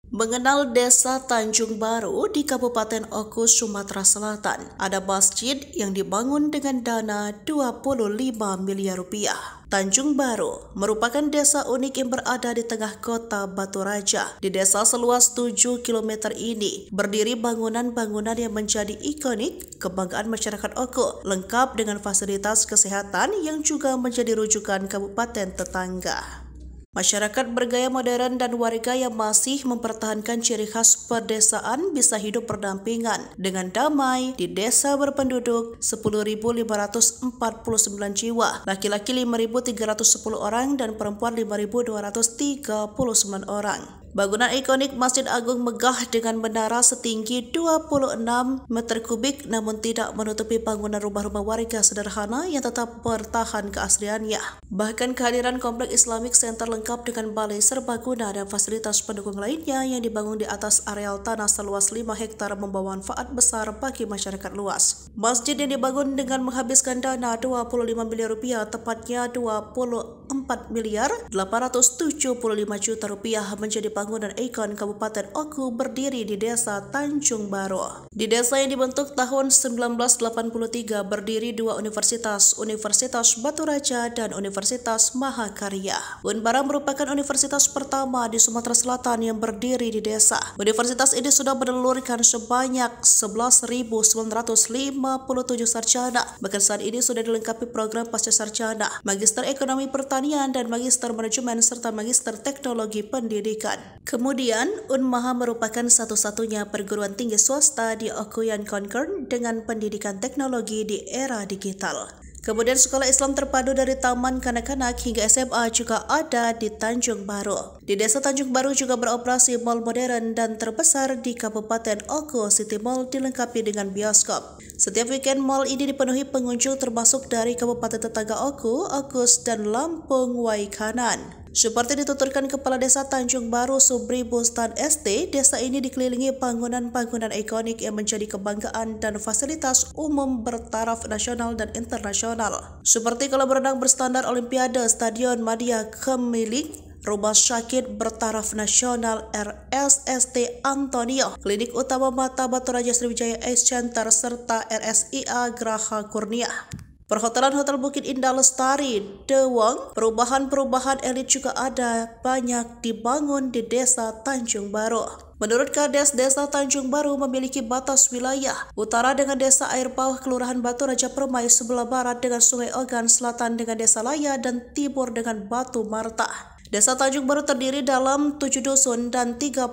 Mengenal Desa Tanjung Baru di Kabupaten Oku, Sumatera Selatan, ada masjid yang dibangun dengan dana 25 miliar rupiah. Tanjung Baru merupakan desa unik yang berada di tengah kota Batu Raja. Di desa seluas 7 km ini, berdiri bangunan-bangunan yang menjadi ikonik kebanggaan masyarakat Oku, lengkap dengan fasilitas kesehatan yang juga menjadi rujukan kabupaten tetangga. Masyarakat bergaya modern dan warga yang masih mempertahankan ciri khas pedesaan bisa hidup berdampingan dengan damai di desa berpenduduk 10.549 jiwa, laki-laki 5.310 orang dan perempuan 5.239 orang. Bangunan ikonik Masjid Agung megah dengan menara setinggi 26 meter kubik namun tidak menutupi bangunan rumah-rumah warga sederhana yang tetap bertahan keasliannya. Bahkan kehadiran Komplek Islamic Center lengkap dengan balai serbaguna dan fasilitas pendukung lainnya yang dibangun di atas areal tanah seluas 5 hektar membawa manfaat besar bagi masyarakat luas. Masjid yang dibangun dengan menghabiskan dana 25 miliar rupiah, tepatnya 24 miliar 875 juta rupiah, menjadi bangunan ikon Kabupaten Oku berdiri di Desa Tanjung Baru. Di desa yang dibentuk tahun 1983 berdiri dua universitas, Universitas Batu Raja dan Universitas Mahakarya. Unbara merupakan universitas pertama di Sumatera Selatan yang berdiri di desa. Universitas ini sudah menelurkan sebanyak 11.957 sarjana. Bahkan saat ini sudah dilengkapi program pasca sarjana, Magister Ekonomi Pertanian dan Magister Manajemen serta Magister Teknologi Pendidikan. Kemudian, Unmaha merupakan satu-satunya perguruan tinggi swasta di Oku yang concern dengan pendidikan teknologi di era digital. Kemudian sekolah Islam terpadu dari taman kanak-kanak hingga SMA juga ada di Tanjung Baru. Di Desa Tanjung Baru juga beroperasi mal modern dan terbesar di Kabupaten Oku, City Mall, dilengkapi dengan bioskop. Setiap weekend mal ini dipenuhi pengunjung termasuk dari kabupaten tetangga Oku, Okus, dan Lampung Waikanan. Seperti dituturkan Kepala Desa Tanjung Baru Subri Bustan ST, desa ini dikelilingi bangunan-bangunan ikonik yang menjadi kebanggaan dan fasilitas umum bertaraf nasional dan internasional. Seperti kolam renang berstandar Olimpiade, Stadion Madia Kemiling, Rumah Sakit bertaraf nasional RSST Antonio, Klinik Utama Mata Batu Raja Sriwijaya Eye Center, serta RSIA Graha Kurnia. Perhotelan Hotel Bukit Indah Lestari, Dewang, perubahan-perubahan elit juga ada banyak dibangun di Desa Tanjung Baru. Menurut Kades, Desa Tanjung Baru memiliki batas wilayah utara dengan Desa Air Bawah Kelurahan Batu Raja Permai, sebelah barat dengan Sungai Ogan, selatan dengan Desa Laya, dan timur dengan Batu Marta. Desa Tanjung Baru terdiri dalam 7 dusun dan 39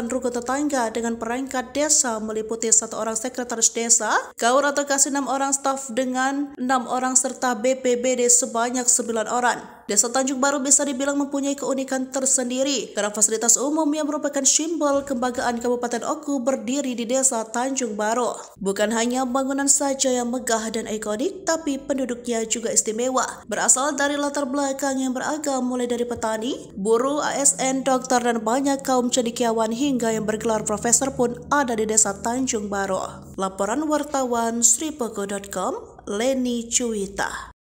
rukun tetangga dengan perangkat desa meliputi 1 orang sekretaris desa, gaur atau kasih 6 orang staf dengan 6 orang serta BPBD sebanyak 9 orang. Desa Tanjung Baru bisa dibilang mempunyai keunikan tersendiri karena fasilitas umum yang merupakan simbol kebanggaan Kabupaten Oku berdiri di Desa Tanjung Baru. Bukan hanya bangunan saja yang megah dan ikonik, tapi penduduknya juga istimewa, berasal dari latar belakang yang beragam mulai dari petani, buruh, ASN, dokter, dan banyak kaum cendekiawan hingga yang bergelar profesor pun ada di Desa Tanjung Baru. Laporan wartawan sripoko.com, Leni Cuita.